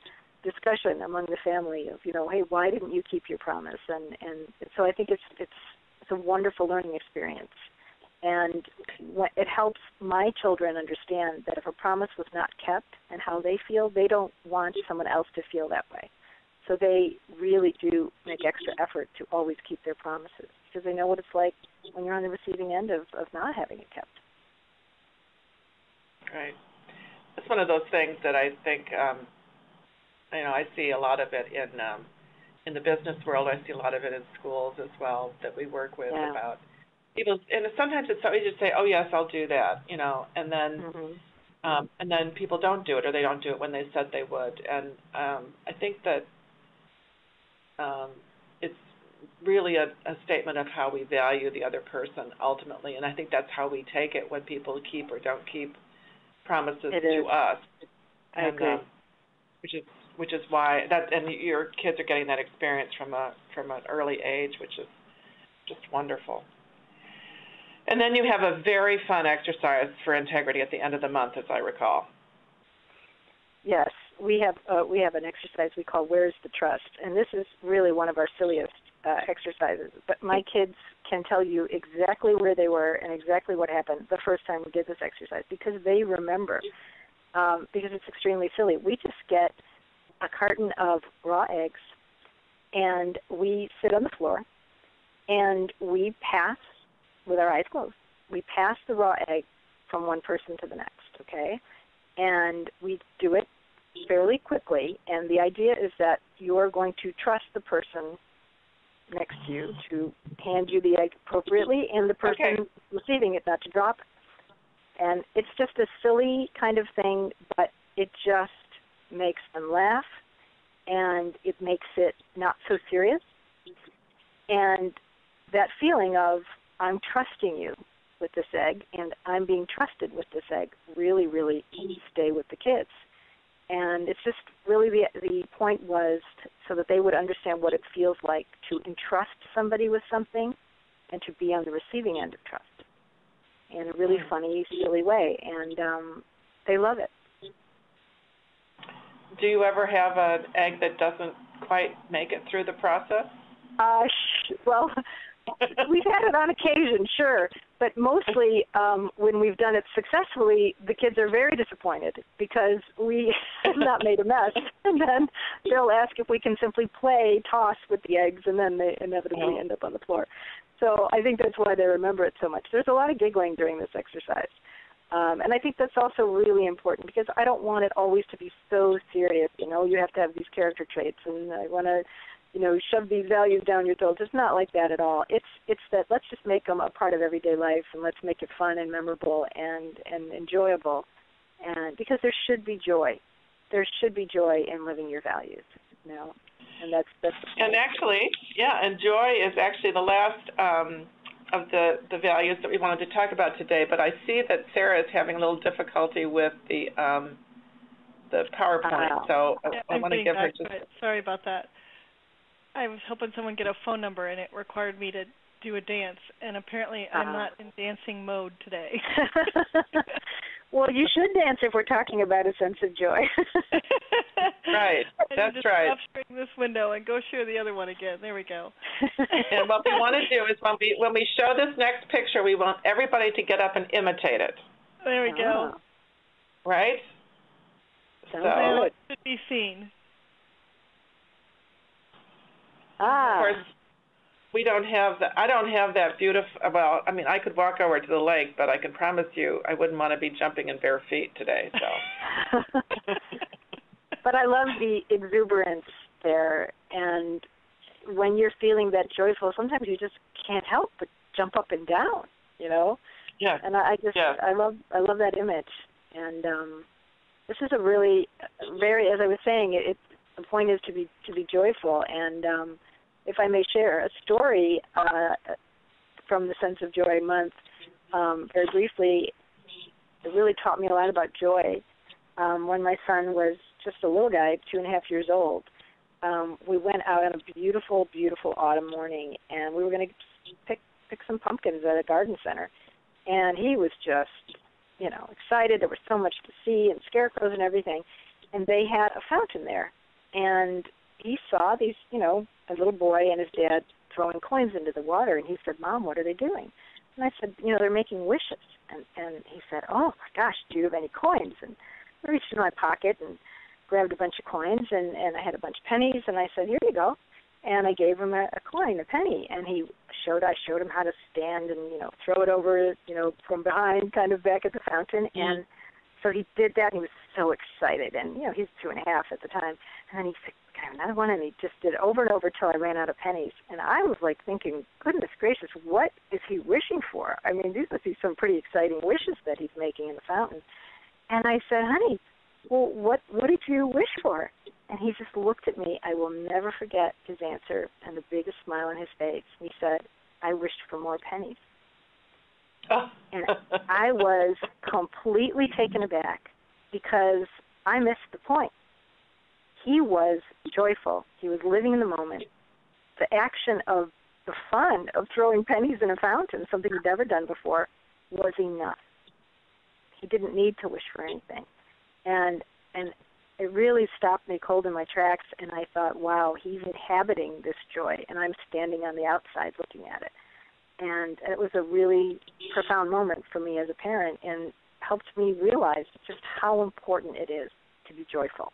discussion among the family of, hey, why didn't you keep your promise? And so I think it's a wonderful learning experience. And it helps my children understand that if a promise was not kept and how they feel, they don't want someone else to feel that way. So they really do make extra effort to always keep their promises because they know what it's like when you're on the receiving end of not having it kept. Right. It's one of those things that I think, I see a lot of it in the business world. I see a lot of it in schools as well that we work with about people, and sometimes it's so easy to say, "Oh yes, I'll do that," and then and then people don't do it, or they don't do it when they said they would. And I think that it's really a statement of how we value the other person ultimately, and I think that's how we take it when people keep or don't keep promises to us. I agree. Which is why that, and your kids are getting that experience from an early age, which is just wonderful. And then you have a very fun exercise for integrity at the end of the month, as I recall. Yes, we have an exercise we call "Where's the Trust?" and this is really one of our silliest exercises. But my kids can tell you exactly where they were and exactly what happened the first time we did this exercise because they remember. Because it's extremely silly. We just get a carton of raw eggs, and we sit on the floor, and we pass, with our eyes closed, we pass the raw egg from one person to the next, okay? And we do it fairly quickly, and the idea is that you're going to trust the person next to you to hand you the egg appropriately, and the person receiving it not to drop it. And it's just a silly kind of thing, but it just makes them laugh, and it makes it not so serious. And that feeling of, I'm trusting you with this egg, and I'm being trusted with this egg, really, really stay with the kids. And it's just really the point was so that they would understand what it feels like to entrust somebody with something and to be on the receiving end of trust in a really funny, silly way. And they love it. Do you ever have an egg that doesn't quite make it through the process? Well, we've had it on occasion, sure, but mostly when we've done it successfully, the kids are very disappointed because we have not made a mess, and then they'll ask if we can simply play toss with the eggs, and then they inevitably end up on the floor. So I think that's why they remember it so much. There's a lot of giggling during this exercise. And I think that's also really important because I don't want it always to be so serious. You have to have these character traits, and I want to, shove these values down your throat. It's not like that at all. It's that let's just make them a part of everyday life, and let's make it fun and memorable and enjoyable. And because there should be joy. There should be joy in living your values, And that's and actually, and joy is actually the last of the values that we wanted to talk about today. But I see that Sarah is having a little difficulty with the PowerPoint, so I want to give her just. Sorry about that. I was hoping someone would get a phone number, and it required me to do a dance, and apparently I'm not in dancing mode today. Well, you should dance if we're talking about a sense of joy. Right, that's right. Stop sharing this window and go share the other one again. There we go. And what we want to do is when we show this next picture, we want everybody to get up and imitate it. There we go. Right? Sounds so it should be seen. Of course, we don't have I don't have that beautiful. Well, I mean, I could walk over to the lake, but I can promise you, I wouldn't want to be jumping in bare feet today. So. But I love the exuberance there, and when you're feeling that joyful, sometimes you just can't help but jump up and down, you know. Yeah. And I love that image, and this is a really very, as I was saying, the point is to be joyful, and if I may share a story from the Sense of Joy month, very briefly, it really taught me a lot about joy. When my son was just a little guy, 2.5 years old, we went out on a beautiful, beautiful autumn morning, and we were going to pick some pumpkins at a garden center, and he was just, excited. There was so much to see, and scarecrows and everything, and they had a fountain there, and he saw these, a little boy and his dad throwing coins into the water, and he said, "Mom, what are they doing?" And I said, "They're making wishes." And he said, "Oh my gosh, do you have any coins?" And I reached in my pocket and grabbed a bunch of coins, and I had a bunch of pennies, and I said, "Here you go." And I gave him a coin, a penny, and I showed him how to stand and, throw it over, from behind, kind of back at the fountain. Mm-hmm. And so he did that, and he was so excited. And, he's 2.5 at the time. And then he said, "Can I have another one?" And he just did it over and over till I ran out of pennies. And I was like thinking, goodness gracious, what is he wishing for? I mean, these must be some pretty exciting wishes that he's making in the fountain. And I said, "Honey, well, what did you wish for?" And he just looked at me. I will never forget his answer and the biggest smile on his face. He said, "I wished for more pennies." Oh. And I was completely taken aback because I missed the point. He was joyful. He was living in the moment. The action of the fun of throwing pennies in a fountain, something he'd never done before, was enough. He didn't need to wish for anything. And it really stopped me cold in my tracks, and I thought, wow, he's inhabiting this joy, and I'm standing on the outside looking at it. And it was a really profound moment for me as a parent, and helped me realize just how important it is to be joyful.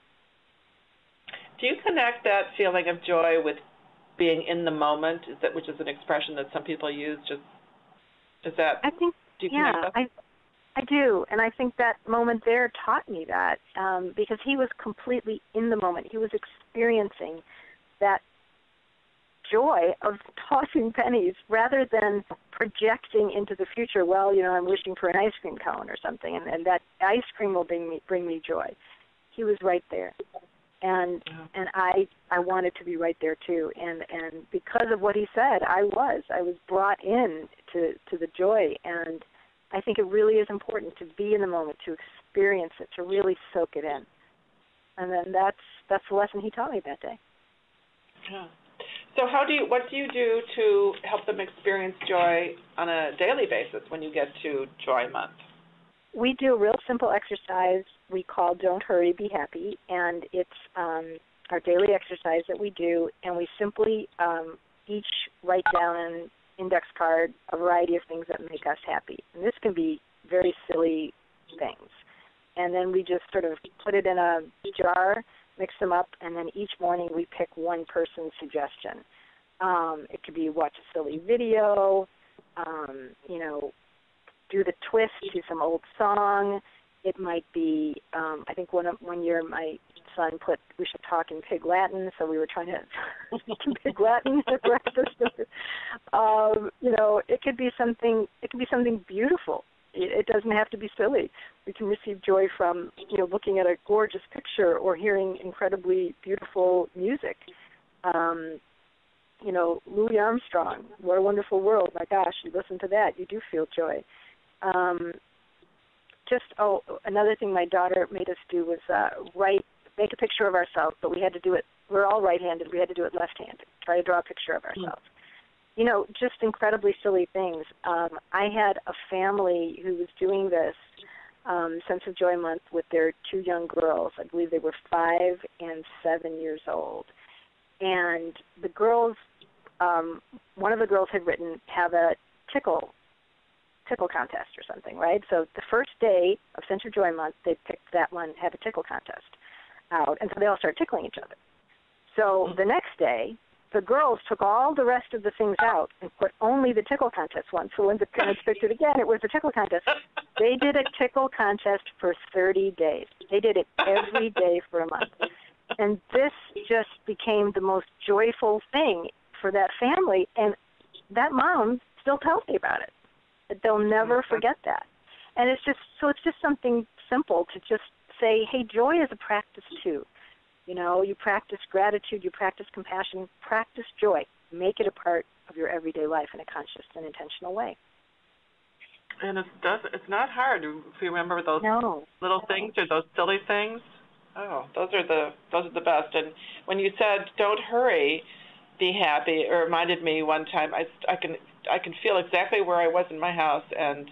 Do you connect that feeling of joy with being in the moment, which is an expression that some people use? Do you connect that? I do, and I think that moment there taught me that because he was completely in the moment. He was experiencing that joy of tossing pennies rather than projecting into the future, well, I'm wishing for an ice cream cone or something, and that ice cream will bring me joy. He was right there. And I wanted to be right there too. And because of what he said, I was brought in to the joy. And I think it really is important to be in the moment, to experience it, to really soak it in. And then that's the lesson he taught me that day. Yeah. So what do you do to help them experience joy on a daily basis when you get to Joy Month? We do a real simple exercise we call Don't Hurry, Be Happy, and it's our daily exercise that we do, and we simply each write down an index card a variety of things that make us happy. And this can be very silly things. And then we just sort of put it in a jar, mix them up, and then each morning we pick one person's suggestion. It could be watch a silly video, do the twist to some old song. It might be, I think one year my son put, we should talk in Pig Latin, so we were trying to speak in Pig Latin at breakfast. It could be something beautiful. It doesn't have to be silly. We can receive joy from, looking at a gorgeous picture or hearing incredibly beautiful music. Louis Armstrong, What a Wonderful World. My gosh, you listen to that, you do feel joy. Another thing my daughter made us do was make a picture of ourselves, but we had to do it, we're all right-handed, we had to do it left-handed, try to draw a picture of ourselves. Just incredibly silly things. I had a family who was doing this Sense of Joy Month with their two young girls. I believe they were 5 and 7 years old. And the girls, one of the girls had written, have a tickle contest or something, right? So the first day of Sense of Joy Month, they picked that one, have a tickle contest out, and so they all started tickling each other. So the next day, the girls took all the rest of the things out and put only the tickle contest one. So when the parents picked it again, it was the tickle contest. They did a tickle contest for 30 days. They did it every day for a month. And this just became the most joyful thing for that family. And that mom still tells me about it. They'll never forget that. And it's just something simple to just say, hey, joy is a practice too. You know, you practice gratitude, you practice compassion, practice joy. Make it a part of your everyday life in a conscious and intentional way. And it's not hard if you remember those little things or those silly things. Oh, those are the best. And when you said don't hurry, be happy, it reminded me one time I can feel exactly where I was in my house, and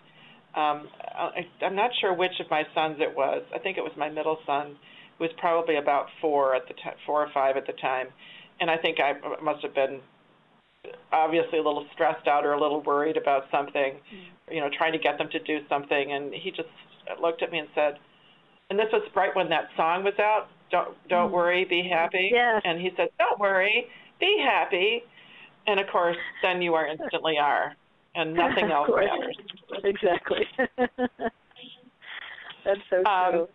I'm not sure which of my sons it was. I think it was my middle son, who was probably about 4 or 5 at the time, and I think I must have been obviously a little stressed out or a little worried about something, trying to get them to do something, and he just looked at me and said, and this was right when that song was out, don't worry, be happy. Yes. And he said, don't worry, be happy. And of course, then you instantly are, and nothing else matters. Exactly. That's so true.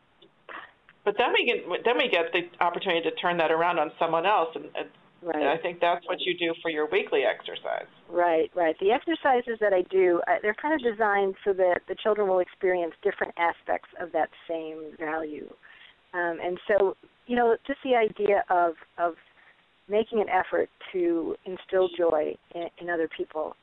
But then we get the opportunity to turn that around on someone else, and right. I think that's what you do for your weekly exercise. Right. The exercises that I do, they're kind of designed so that the children will experience different aspects of that same value. And so, just the idea of making an effort to instill joy in other people.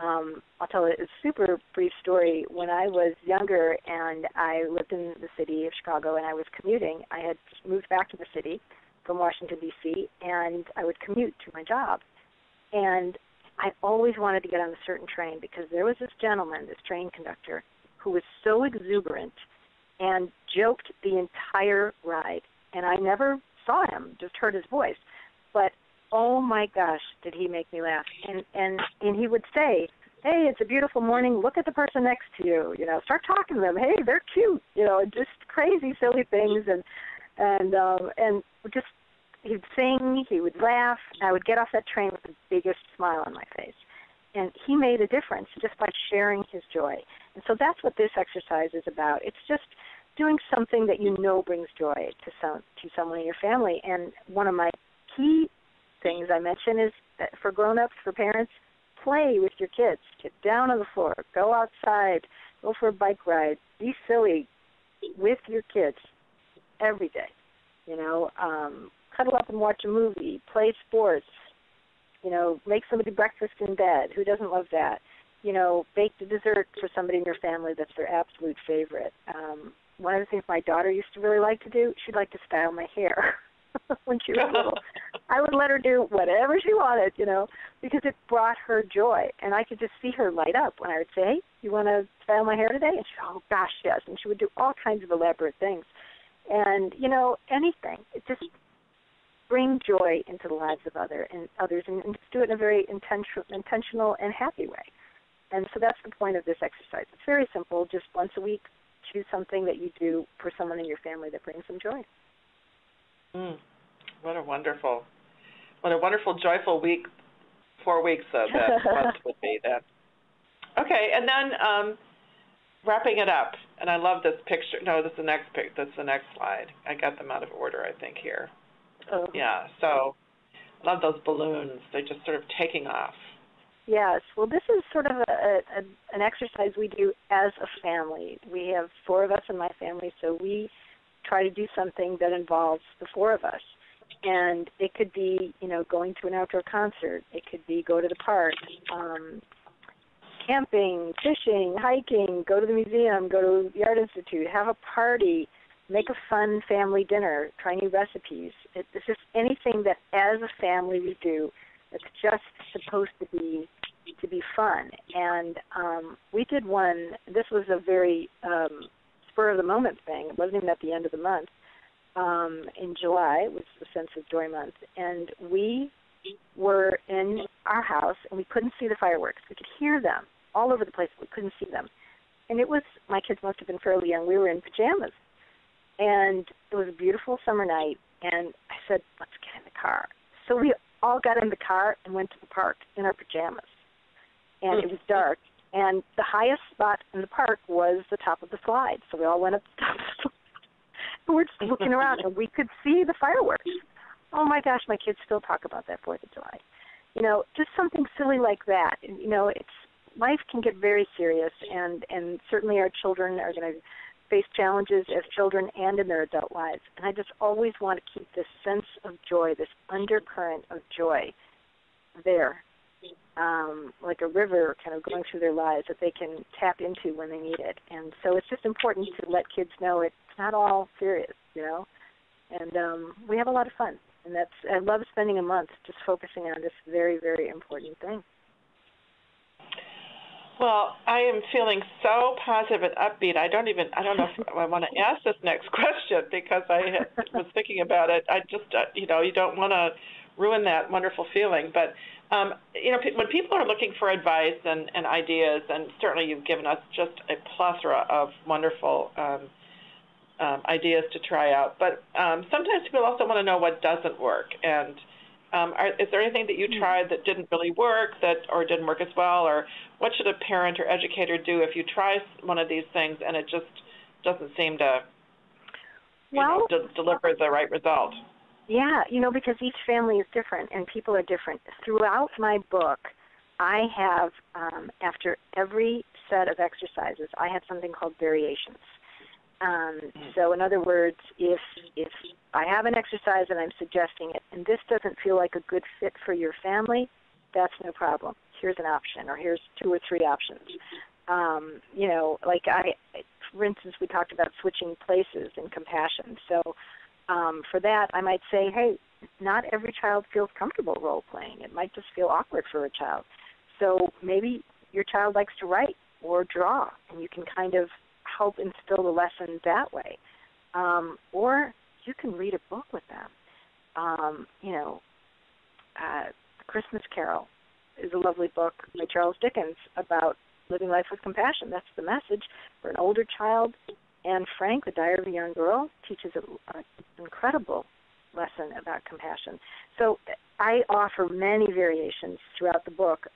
I'll tell a super brief story. When I was younger and I lived in the city of Chicago and I was commuting, I had moved back to the city from Washington, D.C., and I would commute to my job. And I always wanted to get on a certain train because there was this gentleman, this train conductor, who was so exuberant and joked the entire ride. And I never saw him, just heard his voice. But oh my gosh, did he make me laugh. And he would say, hey, it's a beautiful morning, look at the person next to you, start talking to them, hey, they're cute, just crazy, silly things, and just he'd sing, he would laugh, and I would get off that train with the biggest smile on my face. And he made a difference just by sharing his joy. And so that's what this exercise is about. It's just doing something that brings joy to someone in your family. And one of my key things I mention is that for grown-ups, for parents, play with your kids. Get down on the floor. Go outside. Go for a bike ride. Be silly with your kids every day. Cuddle up and watch a movie. Play sports. Make somebody breakfast in bed. Who doesn't love that? Bake the dessert for somebody in your family that's their absolute favorite. One of the things my daughter used to really like to do, she'd like to style my hair. When she was little, I would let her do whatever she wanted, because it brought her joy. And I could just see her light up when I would say, hey, you want to style my hair today? And she'd oh, gosh, yes. And she would do all kinds of elaborate things. And, anything. It just bring joy into the lives of others and just do it in a very intentional and happy way. And so that's the point of this exercise. It's very simple. Just once a week, choose something that you do for someone in your family that brings them joy. What a wonderful, joyful week, 4 weeks that month would be then. Okay, and then wrapping it up, and I love this picture. No, this is the next slide. I got them out of order, I think, here. Oh. Yeah, so I love those balloons. They're just sort of taking off. Yes, well, this is sort of an exercise we do as a family. We have 4 of us in my family, so we try to do something that involves the 4 of us. And it could be, going to an outdoor concert. It could be go to the park, camping, fishing, hiking, go to the museum, go to the Art Institute, have a party, make a fun family dinner, try new recipes. It's just anything that as a family we do that's just supposed to be fun. And we did one, this was a very spur of the moment thing. It wasn't even at the end of the month. In July was the Sense of Joy month, and we were in our house, and we couldn't see the fireworks. We could hear them all over the place, but we couldn't see them. And it was, my kids must have been fairly young. We were in pajamas, and it was a beautiful summer night, and I said, let's get in the car. So we all got in the car and went to the park in our pajamas, and it was dark. And the highest spot in the park was the top of the slide, so we all went up the top of the slide. And we're just looking around, and we could see the fireworks. Oh, my gosh, my kids still talk about that 4th of July. You know, just something silly like that. And, you know, life can get very serious, and certainly our children are going to face challenges as children and in their adult lives. And I just always want to keep this sense of joy, this undercurrent of joy there, like a river kind of going through their lives that they can tap into when they need it. And so it's just important to let kids know it's not all serious, you know. And we have a lot of fun. And I love spending a month just focusing on this very, very important thing. Well, I am feeling so positive and upbeat. I don't know if I want to ask this next question because I was thinking about it. I just, you don't want to ruin that wonderful feeling. But, when people are looking for advice and ideas, and certainly you've given us just a plethora of wonderful ideas to try out. But sometimes people also want to know what doesn't work. And is there anything that you tried that didn't really work or didn't work as well? Or what should a parent or educator do if you try one of these things and it just doesn't seem to deliver the right result? Yeah, because each family is different and people are different. Throughout my book, I have, after every set of exercises, I have something called variations. So in other words, if I have an exercise and I'm suggesting it, and this doesn't feel like a good fit for your family, that's no problem. Here's an option, or here's 2 or 3 options. For instance, we talked about switching places in compassion. So for that, I might say, hey, not every child feels comfortable role-playing. It might just feel awkward for a child. So maybe your child likes to write or draw, and you can kind of help instill the lesson that way. Or you can read a book with them. Christmas Carol is a lovely book by Charles Dickens about living life with compassion. That's the message for an older child. And Frank, The Diary of a Young Girl, teaches an incredible lesson about compassion. So I offer many variations throughout the book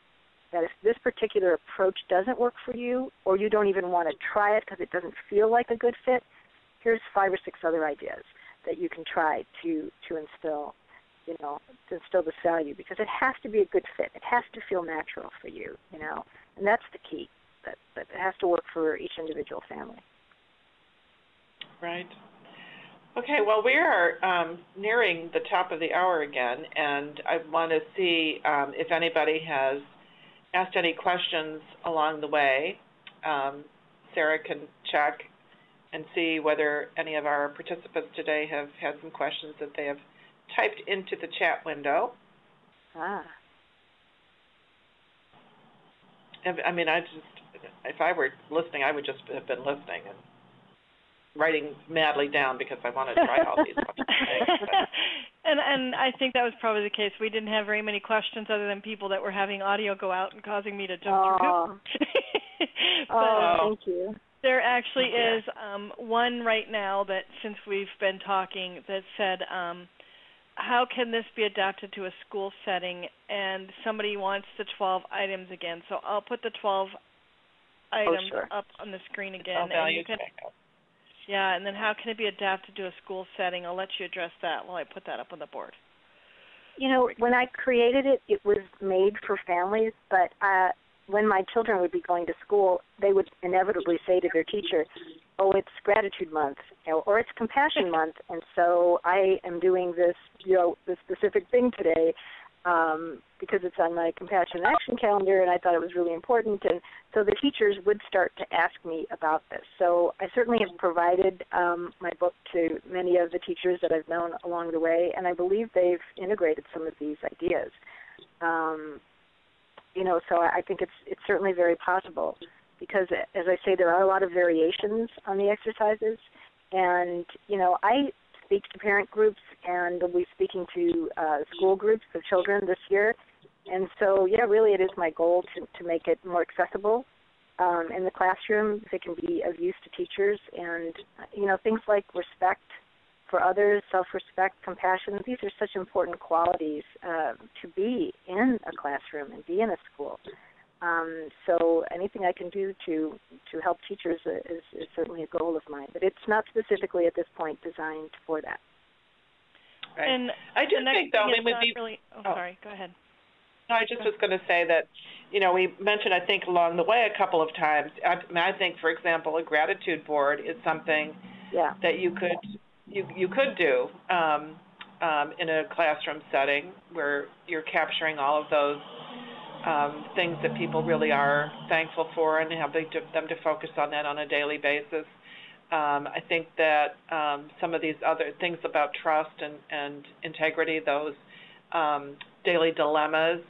that if this particular approach doesn't work for you, or you don't even want to try it because it doesn't feel like a good fit, here's 5 or 6 other ideas that you can try to instill, to instill this value, because it has to be a good fit. It has to feel natural for you, and that's the key. That it has to work for each individual family. Right. Okay, well, we are nearing the top of the hour again, and I want to see if anybody has asked any questions along the way. Sarah can check and see whether any of our participants today have had some questions that they have typed into the chat window. If I were listening, I would just have been listening and writing madly down because I want to try all these things. And I think that was probably the case. We didn't have very many questions other than people that were having audio go out and causing me to jump through. Thank you. There actually is one right now that, since we've been talking, that said, how can this be adapted to a school setting? And somebody wants the 12 items again. So I'll put the 12 items up on the screen again. Yeah, and then how can it be adapted to a school setting? I'll let you address that while I put that up on the board. When I created it, it was made for families, but when my children would be going to school, they would inevitably say to their teacher, oh, it's Gratitude Month, or it's Compassion Month, and so I am doing this, this specific thing today because it's on my Compassion Action Calendar, and I thought it was really important, and so the teachers would start to ask me about this. So I certainly have provided my book to many of the teachers that I've known along the way, and I believe they've integrated some of these ideas. So I think it's certainly very possible because, as I say, there are a lot of variations on the exercises. And, I speak to parent groups, and we'll be speaking to school groups of children this year. And so, really it is my goal to make it more accessible in the classroom, so it can be of use to teachers. And, things like respect for others, self-respect, compassion, these are such important qualities to be in a classroom and be in a school. So anything I can do to help teachers is certainly a goal of mine. But it's not specifically at this point designed for that. Right. And I just think, though, we would be... sorry, go ahead. No, I just was going to say that, we mentioned, I think, along the way a couple of times. I think, for example, a gratitude board is something that you could do in a classroom setting where you're capturing all of those things that people really are thankful for and have them to focus on that on a daily basis. I think that some of these other things about trust and integrity, those daily dilemmas,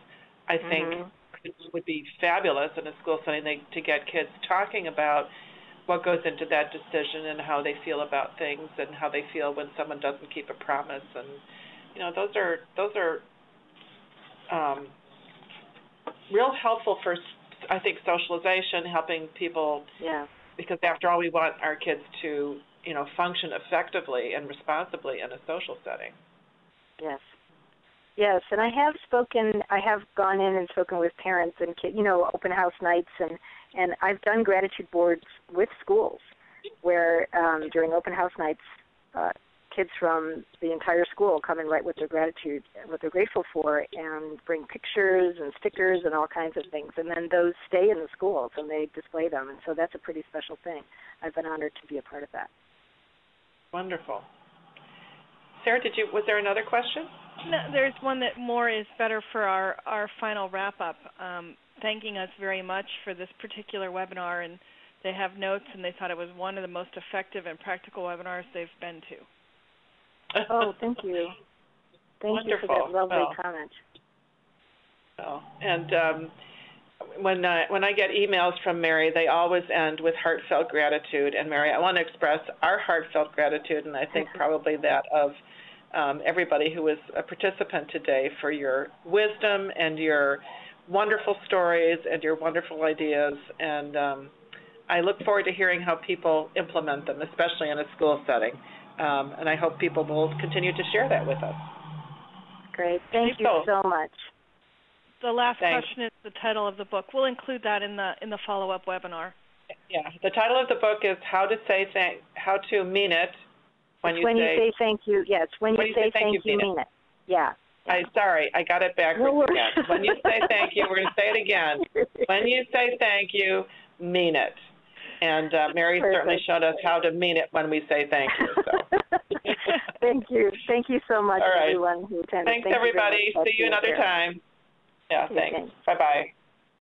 I think would be fabulous in a school setting to get kids talking about what goes into that decision and how they feel about things and how they feel when someone doesn't keep a promise. And, those are real helpful for, I think, socialization, helping people, because after all, we want our kids to, function effectively and responsibly in a social setting. Yes, and I have gone in and spoken with parents and open house nights, and I've done gratitude boards with schools where during open house nights, kids from the entire school come and write what they're grateful for, and bring pictures and stickers and all kinds of things. And then those stay in the schools and they display them. And so that's a pretty special thing. I've been honored to be a part of that. Wonderful. Sarah, was there another question? No, there's one that more is better for our final wrap-up, thanking us very much for this particular webinar. And they have notes, and they thought it was one of the most effective and practical webinars they've been to. Oh, thank you. Thank you for that lovely comment. And when I get emails from Mary, they always end with heartfelt gratitude. And Mary, I want to express our heartfelt gratitude, and I think probably that of everybody who was a participant today, for your wisdom and your wonderful stories and your wonderful ideas. And I look forward to hearing how people implement them, especially in a school setting. And I hope people will continue to share that with us. Great. Thank you so much. The last question is the title of the book. We'll include that in the follow-up webinar. Yeah. The title of the book is How to Mean It When You Say Thank You. Yes. When you say thank you, mean it. Yeah. Sorry, I got it backwards again. When you say thank you, we're going to say it again. When you say thank you, mean it. And Mary certainly showed us how to mean it when we say thank you. So. Thank you. Thank you so much, everyone who attended. Thanks, everybody. See you another time. Yeah, thanks. Bye-bye.